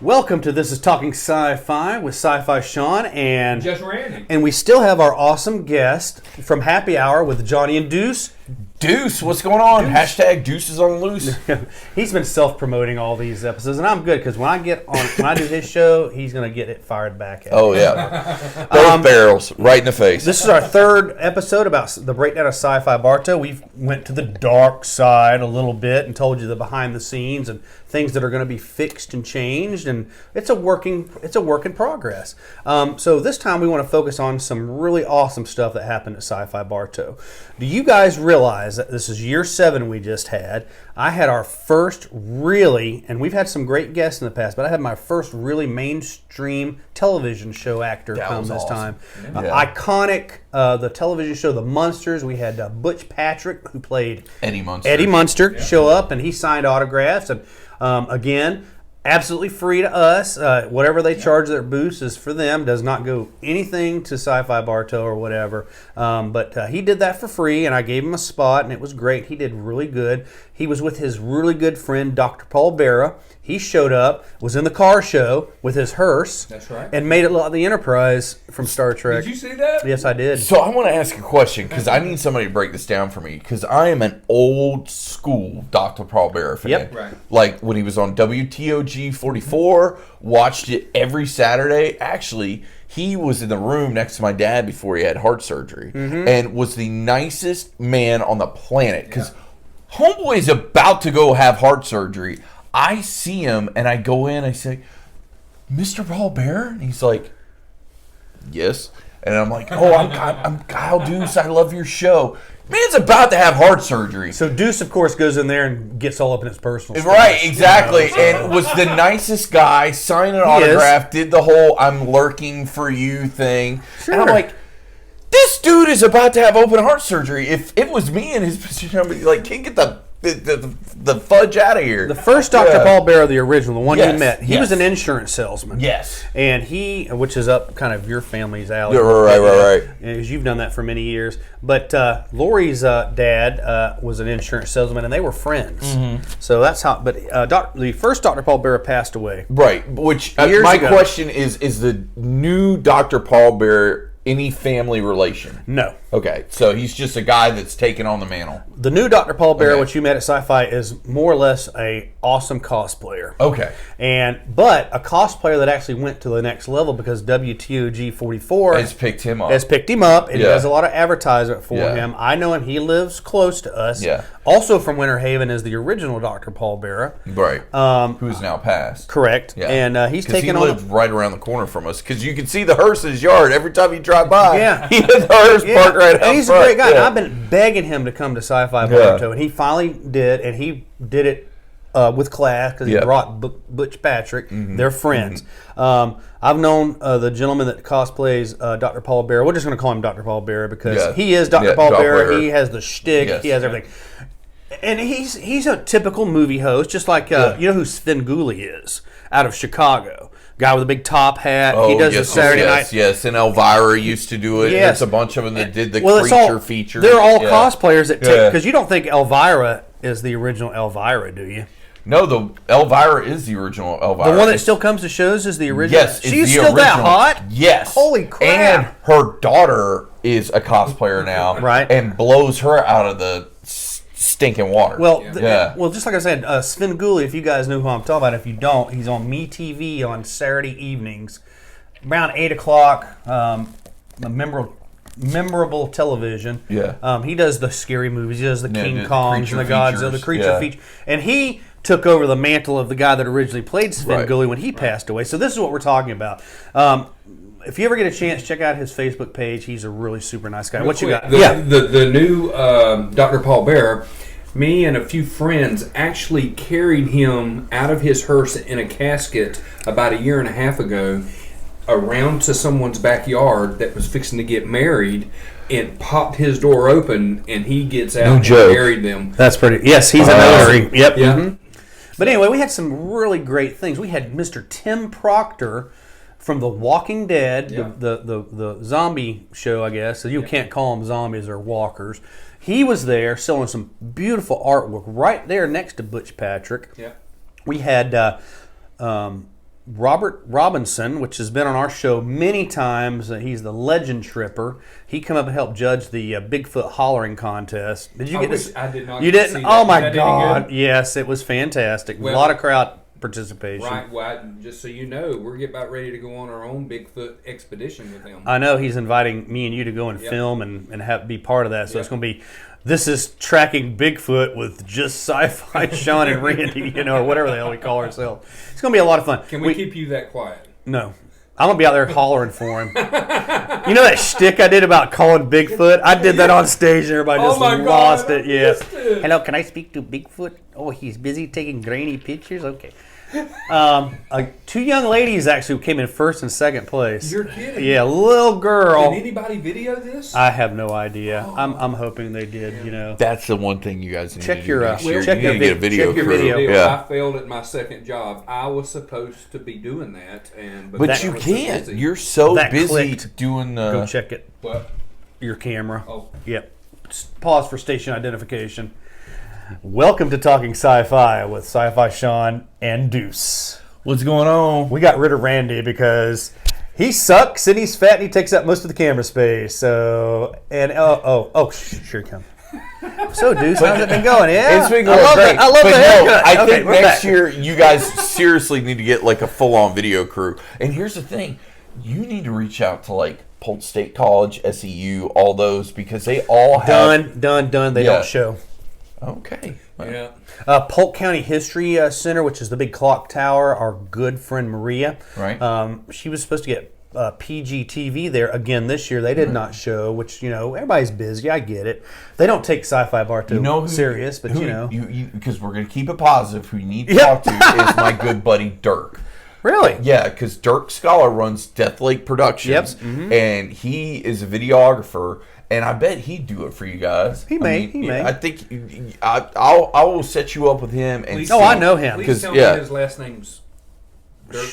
Welcome to This is Talking Sci-Fi with Sci-Fi Sean and Just Randy. And we still have our awesome guest from Happy Hour with Johnny and Deuce. Deuce, what's going on? Deuce. Hashtag Deuce is on loose. He's been self-promoting all these episodes, and I'm good because when I do his show, he's going to get it fired back at me. Oh yeah, both barrels right in the face. This is our third episode about the breakdown of Sci-Fi Bartow. We went to the dark side a little bit and told you the behind the scenes and things that are going to be fixed and changed, and it's a work in progress. So this time we want to focus on some really awesome stuff that happened at Sci-Fi Bartow. Do you guys realize that this is year 7 we just had? I had our first really, and we've had some great guests in the past, but I had my first really mainstream television show actor come this time. Iconic, the television show The Munsters. We had Butch Patrick, who played Eddie Munster, show up, and he signed autographs. And again, absolutely free to us. Whatever they charge their booths is for them. Does not go anything to Sci-Fi Bartow or whatever. But he did that for free, and I gave him a spot, and it was great. He did really good. He was with his really good friend, Dr. Paul Barrow. He showed up, was in the car show with his hearse. That's right. And made it look like the Enterprise from Star Trek. Did you see that? Yes, I did. So I want to ask a question because I need somebody to break this down for me because I am an old school Dr. Paul Barrow fan. Yep. Right. Like when he was on WTOG 44, watched it every Saturday. Actually, he was in the room next to my dad before he had heart surgery and was the nicest man on the planet because homeboy's about to go have heart surgery. I see him and I go in, I say, Mr. Paul Barrow? And he's like, yes. And I'm like, oh, I'm Kyle Deuce. I love your show. Man's about to have heart surgery. So Deuce, of course, goes in there and gets all up in his personal stuff. Right, exactly. And was the nicest guy, signed an autograph, did the whole I'm lurking for you thing. Sure. And I'm like, this dude is about to have open heart surgery. If it was me in his position, I'd be like, can't get the fudge out of here. The first Dr. Paul Barrow, the original, the one you met, he was an Yes. insurance salesman. Yes. And which is up kind of your family's alley. Right. Because you've done that for many years. But Lori's dad was an insurance salesman, and they were friends. So that's how, but the first Dr. Paul Barrow passed away. Right. Which, Years my ago. question is the new Dr. Paul Barrow any family relation? No. Okay, so he's just a guy that's taken on the mantle. The new Dr. Paul Barrow, Okay. which you met at Sci-Fi, is more or less a awesome cosplayer. Okay. But a cosplayer that actually went to the next level because WTOG 44 Has picked him up. and does a lot of advertisement for him. I know him. He lives close to us. Yeah. Also from Winter Haven is the original Dr. Paul Barrow. Right. Who's now passed. Correct. Yeah. And he's taken he on... lived right around the corner from us because you can see the hearse's yard every time you drive by. Yeah. He has the hearse parked right out And he's front. a great guy. Yeah. And I've been begging him to come to Sci-Fi Bartow, and he finally did, and he did it with class because he brought Butch Patrick. They're friends. I've known the gentleman that cosplays Dr. Paul Barrow. We're just going to call him Dr. Paul Barrow because he is Dr. Paul Barrow. He has the shtick. He has everything. And he's a typical movie host, just like, you know who SYFY is out of Chicago. Guy with a big top hat. He does the Saturday night. Yes, and Elvira used to do it. Yes. There's a bunch of them that did the creature feature. They're all cosplayers that take, because you don't think Elvira is the original Elvira, do you? No, the Elvira is the original Elvira. The one that still comes to shows is the original? Yes, She's the still original. that hot? Yes. Holy crap. And her daughter is a cosplayer now. Right. And blows her out of the stinking water. Well, well, just like I said, SYFY, if you guys know who I'm talking about, if you don't, he's on MeTV on Saturday evenings, around 8 o'clock, memorable television. Yeah. He does the scary movies. He does the King the Kongs and the Godzilla, the creature feature. And he took over the mantle of the guy that originally played SYFY when he passed away. So this is what we're talking about. If you ever get a chance, check out his Facebook page. He's a really super nice guy. What you got? The new Dr. Paul Barrow, me and a few friends actually carried him out of his hearse in a casket about a year and a half ago around to someone's backyard that was fixing to get married and popped his door open and he gets out and married them. That's pretty. Yes, he's a notary. Yep. Yeah. Mm-hmm. But anyway, we had some really great things. We had Mr. Tim Proctor from The Walking Dead, the zombie show, I guess. So you can't call them zombies or walkers. He was there selling some beautiful artwork right there next to Butch Patrick. Yeah. We had Robert Robinson, which has been on our show many times. He's the legend tripper. He come up and helped judge the Bigfoot hollering contest. Did you get this? I did not. You didn't? See Oh that. my Is that any God! good? Yes, it was fantastic. Well, a lot of crowd participation. Right. Well, just so you know, we're about ready to go on our own Bigfoot expedition with him. I know he's inviting me and you to go and film and be part of that. So it's going to be. This is tracking Bigfoot with just Sci-Fi Sean and Randy, or whatever the hell we call ourselves. It's going to be a lot of fun. Can we keep you that quiet? No. I'm going to be out there hollering for him. You know that shtick I did about calling Bigfoot? I did that on stage and everybody just lost it. Yeah. Hello, can I speak to Bigfoot? Oh, he's busy taking grainy pictures? Okay. Two young ladies actually came in first and second place. You're kidding. Yeah, little girl. Did anybody video this? I have no idea. I'm hoping they did. That's the one thing you guys need Check to your, do next year. check You need to get a video check your crew. video. Yeah. I failed at my second job. I was supposed to be doing that, But you can't. You're so That busy clicked. doing Go check it. What? Your camera. Oh. Yep. Pause for station identification. Welcome to Talking Sci-Fi with Sci-Fi Sean and Deuce. What's going on? We got rid of Randy because he sucks and he's fat and he takes up most of the camera space. So, and sure he comes. So, Deuce, how's it been going? Yeah, It's been going great. I love but the haircut. I Okay, think we're next back. year you guys seriously need to get like a full-on video crew. And here's the thing: you need to reach out to like Polk State College, SEU, all those because they all have Done. They Yeah. don't show. Okay. Yeah. Polk County History Center, which is the big clock tower, our good friend Maria. Right. She was supposed to get PGTV there again this year. They did not show, which, everybody's busy. I get it. They don't take Sci-Fi Bartow serious, but because we're going to keep it positive, who you need to talk to is my good buddy Dirk. Really? Yeah, because Dirk Scholar runs Death Lake Productions, Yep. and he is a videographer. And I bet he'd do it for you guys. He may. I think I will set you up with him. And I know him. Please tell me his last name's Dirk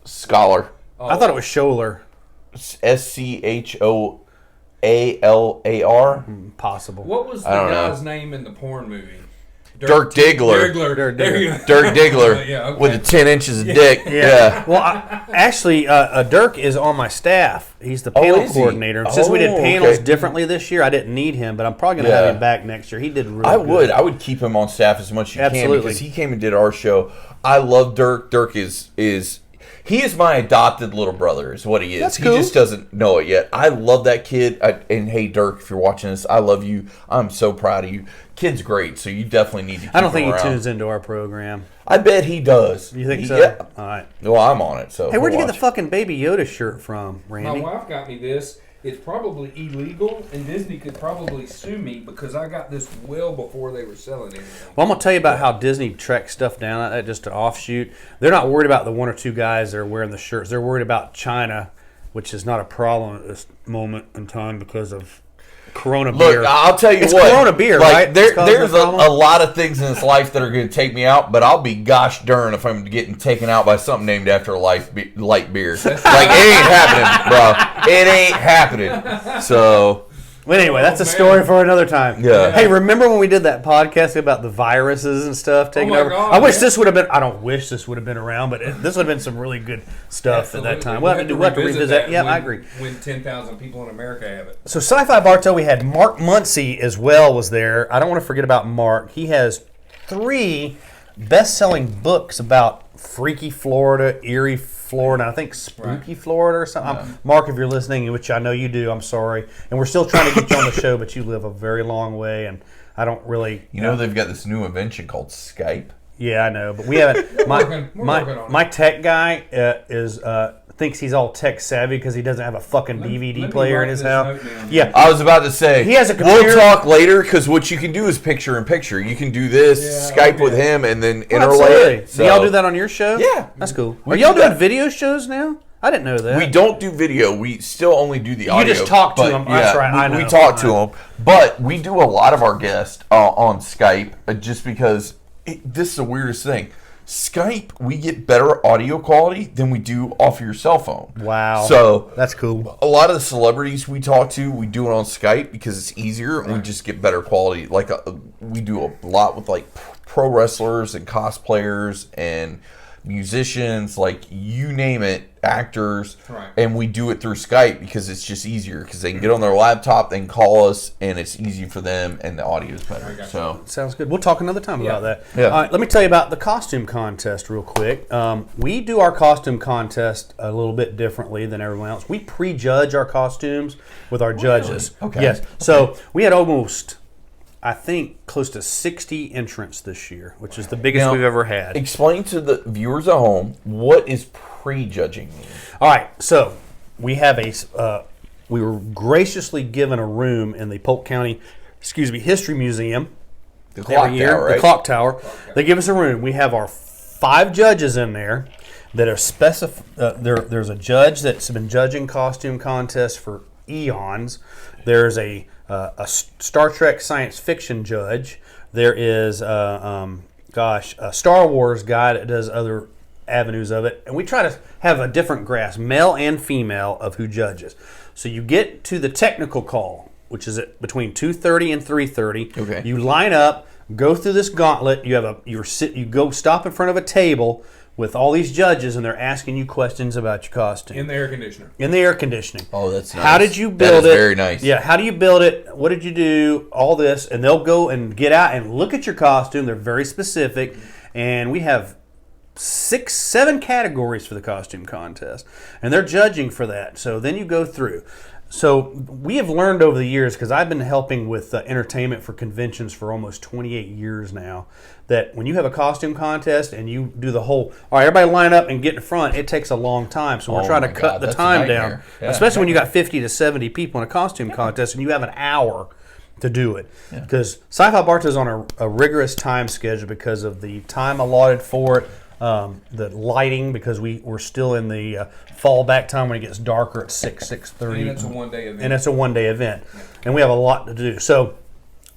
Scholar. I thought it was Scholar. SCHOALAR. Possible. What was the guy's name in the porn movie? Dirk Diggler. There you go. Dirk Diggler Yeah, okay. with the 10 inches of dick. Yeah. Well, actually, Dirk is on my staff. He's the panel is he? coordinator. And since we did panels Okay. differently this year, I didn't need him, but I'm probably going to have him back next year. He did really good. I would keep him on staff as much as you Absolutely. can because he came and did our show. I love Dirk. Dirk is he is my adopted little brother is what he is. That's cool. He just doesn't know it yet. I love that kid. And hey, Dirk, if you're watching this, I love you. I'm so proud of you. Kid's great, so you definitely need to keep I don't him think around. he tunes into our program. I bet he does. You think so? Yeah. All right. Well, I'm on it. So Hey, where'd you get the watch. fucking Baby Yoda shirt from, My Randy? wife got me this. It's probably illegal, and Disney could probably sue me because I got this well before they were selling anything. Well, I'm going to tell you about how Disney tracks stuff down like that, just to offshoot. They're not worried about the one or two guys that are wearing the shirts. They're worried about China, which is not a problem at this moment in time because of Corona beer. Look, I'll tell you It's what. Corona beer, like, right? There's That's causing the a lot of things in this life that are going to take me out, but I'll be gosh darn if I'm getting taken out by something named after a light beer. Like, it ain't happening, bro. It ain't happening. So... Well, anyway, that's a story for another time. Yeah. Hey, remember when we did that podcast about the viruses and stuff taking over? God, I wish this would have been. I don't wish this would have been around, but this would have been some really good stuff at that time. We'll have to revisit that. Yeah, I agree. When 10,000 people in America have it. So, Sci-Fi Bartow, we had Mark Muncie as well was there. I don't want to forget about Mark. He has 3 best-selling books about freaky Florida, eerie Florida, I think spooky Florida or something. Mark, if you're listening, which I know you do, I'm sorry. And we're still trying to get you on the show, but you live a very long way, and I don't really... You know they've got this new invention called Skype? Yeah, I know, but we haven't... We're working on my it. tech guy thinks he's all tech savvy because he doesn't have a fucking DVD me player in write his this house. note down. Yeah, I was about to say, He has a computer. we'll talk later because what you can do is picture-in-picture. You can do this, Skype with him, and then interlay absolutely. it. Do y'all do that on your show? Yeah. That's cool. We Are y'all do doing that. video shows now? I didn't know that. We don't do video. We still only do the audio. just talk to but, them. That's right. I We know. talk to them. But we do a lot of our guests on Skype just because this is the weirdest thing. Skype, we get better audio quality than we do off of your cell phone. Wow. So that's cool. a lot of the celebrities we talk to, we do it on Skype because it's easier and we just get better quality. We do a lot with like pro wrestlers and cosplayers and musicians, like you name it, actors, Right. and we do it through Skype because it's just easier because they can get on their laptop, they can call us, and it's easy for them, and the audio is better. So Sounds good. We'll talk another time about that. Yeah. All right, let me tell you about the costume contest real quick. We do our costume contest a little bit differently than everyone else. We prejudge our costumes with our judges. Okay. Yes. So we had almost, I think, close to 60 entrants this year, which is the biggest Now, we've ever had. explain to the viewers at home what is prejudging mean. All right, so we have we were graciously given a room in the Polk County, History Museum. The clock Every year, tower, right? the clock tower. They give us a room. We have our 5 judges in there that are there's a judge that's been judging costume contests for eons. There's a Star Trek science fiction judge. There is a Star Wars guy that does other avenues of it, and we try to have a different grasp, male and female, of who judges. So you get to the technical call, which is at between 2:30 and 3:30. Okay. You line up, go through this gauntlet. You go stop in front of a table with all these judges, and they're asking you questions about your costume. In the air conditioner. In the air conditioning. Oh, that's nice. How did you build That is it? very nice. Yeah, how do you build it? What did you do? All this, and they'll go and get out and look at your costume. They're very specific, and we have 6, 7 categories for the costume contest, and they're judging for that. So then you go through. So we have learned over the years, because I've been helping with entertainment for conventions for almost 28 years now, that when you have a costume contest and you do the whole, all right, everybody line up and get in front, it takes a long time. So we're Oh trying to my cut God, the that's a time down, nightmare. Yeah. especially when you got 50 to 70 people in a costume contest and you have an hour to do it. Because SYFY Bartow is on a rigorous time schedule because of the time allotted for it. The lighting, because we're still in the fallback time when it gets darker at 6:30. And it's a one-day event. And it's a one-day event. And we have a lot to do. So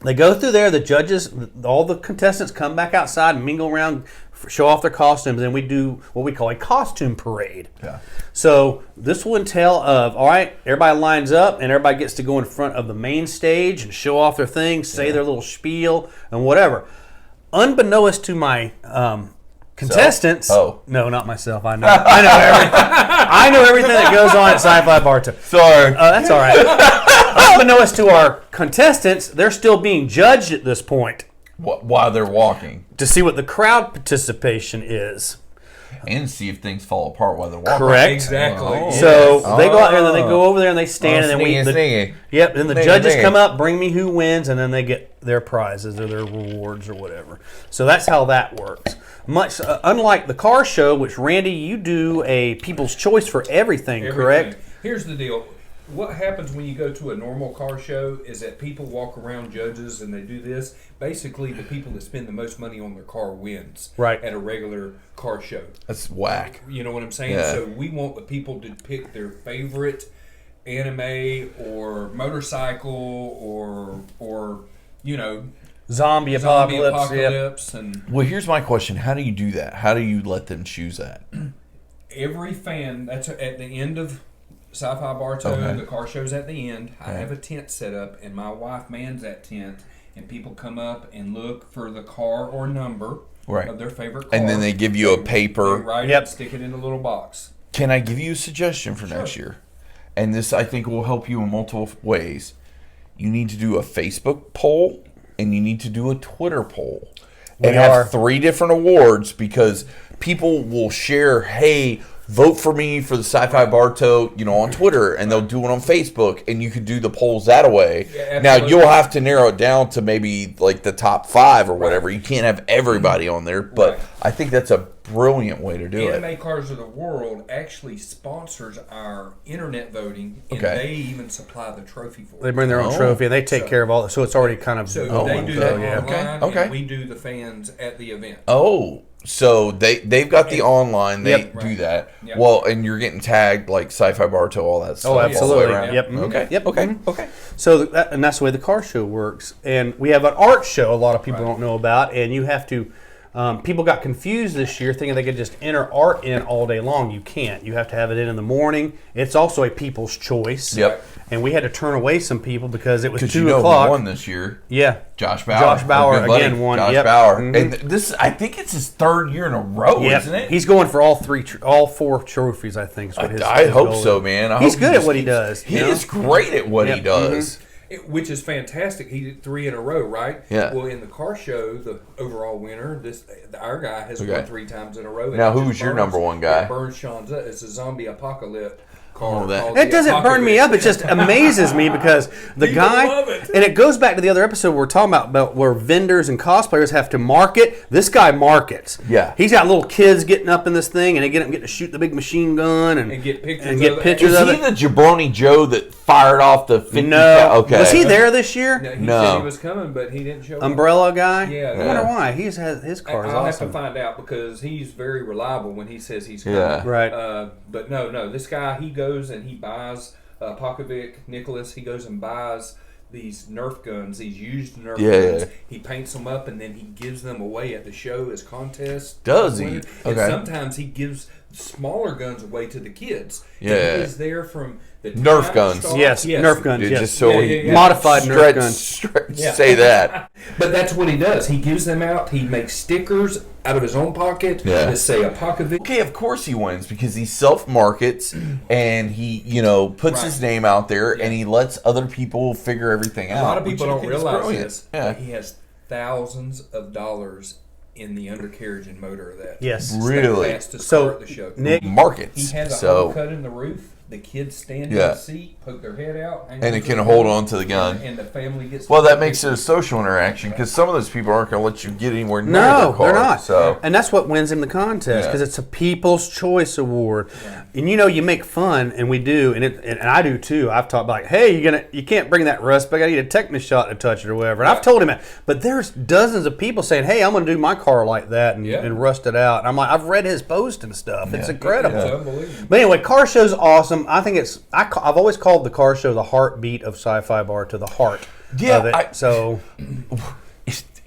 they go through there, the judges, all the contestants come back outside and mingle around, show off their costumes, and we do what we call a costume parade. Yeah. So this will entail of, all right, everybody lines up and everybody gets to go in front of the main stage and show off their things, say their little spiel and whatever. Unbeknownst to my contestants. No, not myself. I know everything. I know everything that goes on at SYFY Bartow. Sorry. That's all right. Unbeknownst to our contestants, they're still being judged at this point While they're walking. to see what the crowd participation is. And see if things fall apart while they're walking. Correct. Exactly. Oh. So they go out there and then they go over there and they stand and then sneaky. Yep. Then the Sneaky, judges sneaky. come up, bring me who wins, and then they get their prizes or their rewards or whatever. So that's how that works. Much unlike the car show, which Randy, you do a People's Choice for everything, correct? Here's the deal. What happens when you go to a normal car show is that people walk around judges and they do this. Basically, the people that spend the most money on their car wins Right. at a regular car show. That's whack. You know what I'm saying? Yeah. So we want the people to pick their favorite anime or motorcycle or you know, Zombie zombie apocalypse. Yep. apocalypse and Well, here's my question. How do you do that? How do you let them choose that? every fan. That's at the end of Sci-Fi Bartow. Okay. The car show's at the end. I Okay. have a tent set up, and my wife mans that tent, and people come up and look for the car or number Right. of their favorite car. And then they give you a They paper. write Yep. it, stick it in a little box. Can I give you a suggestion for next year? And this, I think, will help you in multiple ways. You need to do a Facebook poll, and you need to do a Twitter poll. And have 3 different awards, because people will share, hey, vote for me for the Sci-Fi Bartow, on Twitter, and they'll do it on Facebook, and you could do the polls that way. Yeah, now, absolutely. you'll have to narrow it down to maybe like the top 5 or whatever. You can't have everybody on there, but Right. I think that's a brilliant way to do Anime it. Cars of the World actually sponsors our internet voting, and Okay. they even supply the trophy for They it. bring their own Oh. trophy and they take So- care of all that. So it's already kind of. So Oh, they my do God. that yeah. online, Okay. and we do the fans at the event. Oh, so they've got the online, they Yep. do Right. that. Yep. Well, and you're getting tagged like Sci-Fi Bartow, all that stuff. Oh, all the way absolutely. around. Yep. mhm. Okay. Yep. Okay. mhm. Okay. So that's the way the car show works. And we have an art show a lot of people don't know about, and you have to People got confused this year thinking they could just enter art in all day long. You can't. You have to have it in the morning. It's also a people's choice. Yep. And we had to turn away some people because it was 2 who o'clock. won this year? Yeah. Josh Bauer. Josh Bauer Our good buddy, again won. Josh Yep. Bauer. Mhm. And this, I think it's his 3rd year in a row, Yep. isn't it? He's going for all 4 trophies, I think. Is what his I hope goal so, is. man. He's hope good at what he keeps- does. He is great at what he Yep. does. Which is fantastic. He did 3 in a row, right? Yeah. Well, in the car show, the overall winner, our guy has won 3 times in a row. Now, And it who's just your burns- number one guy? It burns Sean's up. It's a zombie apocalypse car. Oh, that- called It the doesn't burn me Apocalypse. up. It just amazes me because the People guy, love it. and it goes back to the other episode we're talking about where vendors and cosplayers have to market. This guy markets. Yeah. He's got little kids getting up in this thing, and they get them getting to shoot the big machine gun and get pictures and get of it. pictures Is of he it. the Jabroni Joe that fired off the 50? No. Okay. Was he there this year? No, he No. said he was coming, but he didn't show up. Umbrella guy? Yeah. I wonder why. His car is I'll have awesome. to find out because he's very reliable when he says he's coming. Yeah. Right. But no, this guy, he goes and he buys Pokovic, Nicholas, he goes and buys these Nerf guns, these used Nerf guns. Yeah. He paints them up and then he gives them away at the show as contests. Does he? And Okay. sometimes he gives smaller guns away to the kids. Yeah. And he is there from the Nerf time guns. it starts- Yes, Nerf guns. Dude, yes. just so Yeah, he yeah, yeah. Modified Nerf guns. Say that. But that's what he does. He gives them out. He makes stickers out of his own pocket that say Apocalypse. Okay, of course he wins because he self-markets and he, puts his name out there and he lets other people figure everything out. A lot of people which I don't think is realize brilliant. this. Yeah. But he has thousands of dollars in the undercarriage and motor of that. Yes. Really? Has to So, start the show. Nick, Markets. He has a so hole cut in the roof. The kids stand in Yeah. the seat, poke their head out, and it onto can the hold gun, on to the gun. and the family gets. Well, to that take makes it a pictures. social interaction because some of those people aren't going to let you get anywhere near No, their car. they're not. So And that's what wins him the contest because Yeah. it's a People's Choice Award. And you make fun, and we do, and I do too. I've talked like, hey, you can't bring that rust back. I need a tetanus shot to touch it or whatever. And I've told him that. But there's dozens of people saying, hey, I'm going to do my car like that and rust it out. And I'm like, I've read his post and stuff. It's incredible. It's unbelievable. But anyway, car show's awesome. I think I've always called the car show the heartbeat of Sci-Fi Bartow, the heart of it.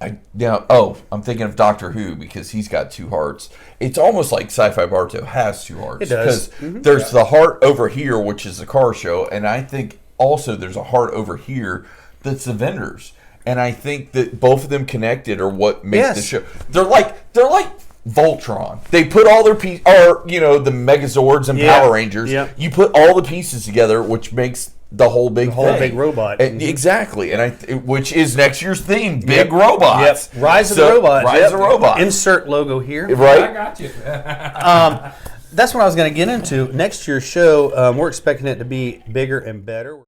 I'm thinking of Doctor Who because he's got 2 hearts. It's almost like Sci-Fi Bartow has 2 hearts. It does. Because there's the heart over here, which is the car show, and I think also there's a heart over here that's the vendors. And I think that both of them connected are what makes the show. They're like Voltron. They put all their pieces, the Megazords and Power Rangers. Yeah. You put all the pieces together, which makes the whole big thing. big robot. And, exactly. And which is next year's theme, big robots. Yep. Rise of the Robots. Rise of the Robots. Insert logo here. Right? I got you. That's what I was going to get into. Next year's show, we're expecting it to be bigger and better.